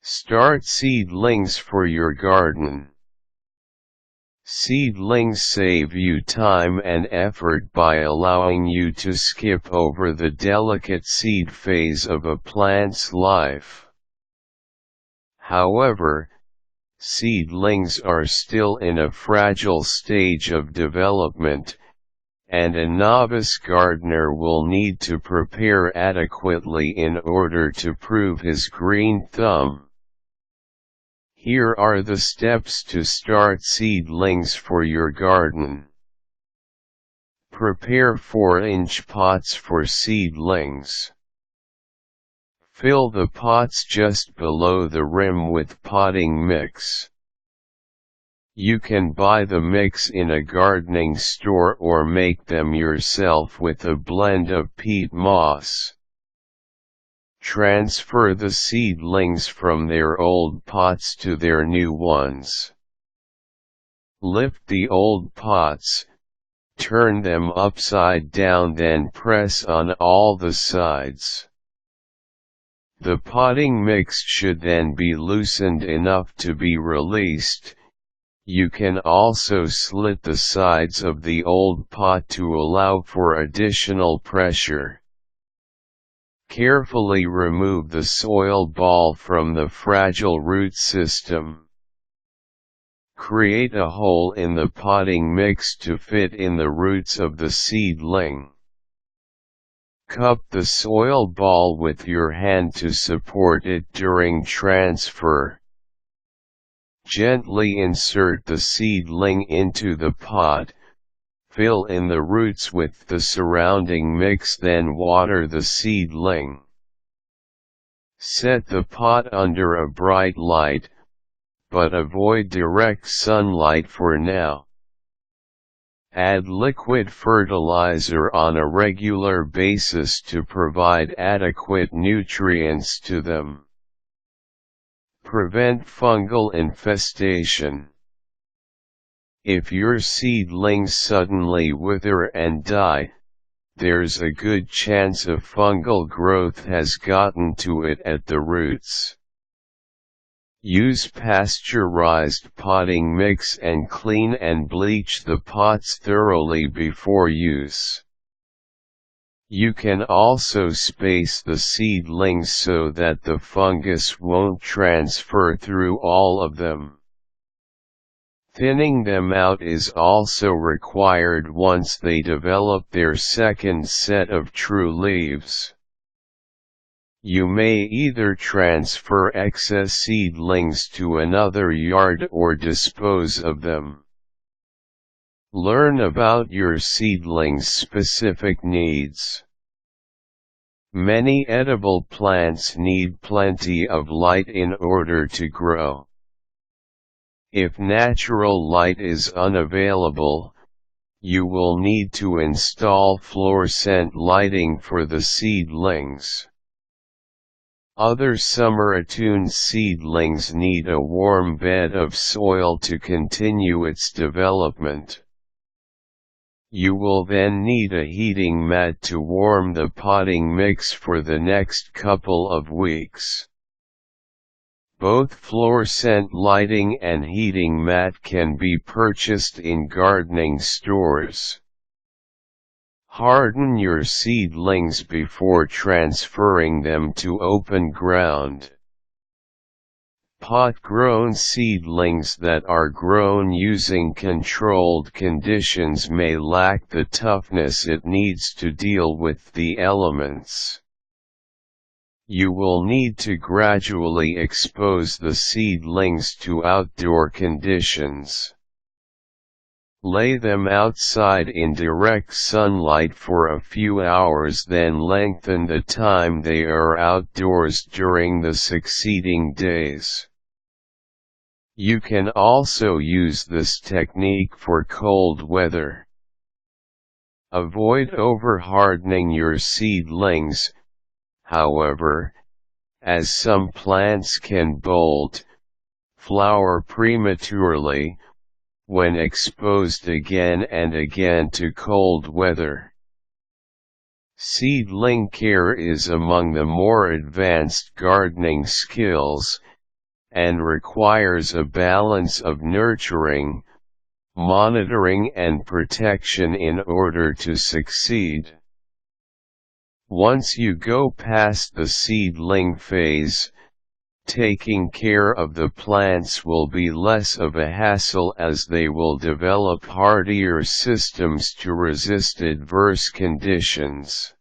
Start seedlings for your garden. Seedlings save you time and effort by allowing you to skip over the delicate seed phase of a plant's life. However, seedlings are still in a fragile stage of development, and a novice gardener will need to prepare adequately in order to prove his green thumb. Here are the steps to start seedlings for your garden. Prepare 4-inch pots for seedlings. Fill the pots just below the rim with potting mix. You can buy the mix in a gardening store or make them yourself with a blend of peat moss. Transfer the seedlings from their old pots to their new ones. Lift the old pots, turn them upside down, then press on all the sides. The potting mix should then be loosened enough to be released. You can also slit the sides of the old pot to allow for additional pressure. Carefully remove the soil ball from the fragile root system. Create a hole in the potting mix to fit in the roots of the seedling. Cup the soil ball with your hand to support it during transfer. Gently insert the seedling into the pot, fill in the roots with the surrounding mix, then water the seedling. Set the pot under a bright light, but avoid direct sunlight for now. Add liquid fertilizer on a regular basis to provide adequate nutrients to them. Prevent fungal infestation. If your seedlings suddenly wither and die, there's a good chance of fungal growth has gotten to it at the roots. Use pasteurized potting mix and clean and bleach the pots thoroughly before use. You can also space the seedlings so that the fungus won't transfer through all of them. Thinning them out is also required once they develop their second set of true leaves. You may either transfer excess seedlings to another yard or dispose of them. Learn about your seedlings' specific needs. Many edible plants need plenty of light in order to grow. If natural light is unavailable, you will need to install fluorescent lighting for the seedlings. Other summer-attuned seedlings need a warm bed of soil to continue its development. You will then need a heating mat to warm the potting mix for the next couple of weeks. Both fluorescent lighting and heating mat can be purchased in gardening stores. Harden your seedlings before transferring them to open ground. Pot-grown seedlings that are grown using controlled conditions may lack the toughness it needs to deal with the elements. You will need to gradually expose the seedlings to outdoor conditions. Lay them outside in direct sunlight for a few hours, then lengthen the time they are outdoors during the succeeding days. You can also use this technique for cold weather. Avoid over-hardening your seedlings, however, as some plants can bolt, flower prematurely, when exposed again and again to cold weather. Seedling care is among the more advanced gardening skills, and requires a balance of nurturing, monitoring and protection in order to succeed. Once you go past the seedling phase, taking care of the plants will be less of a hassle as they will develop hardier systems to resist adverse conditions.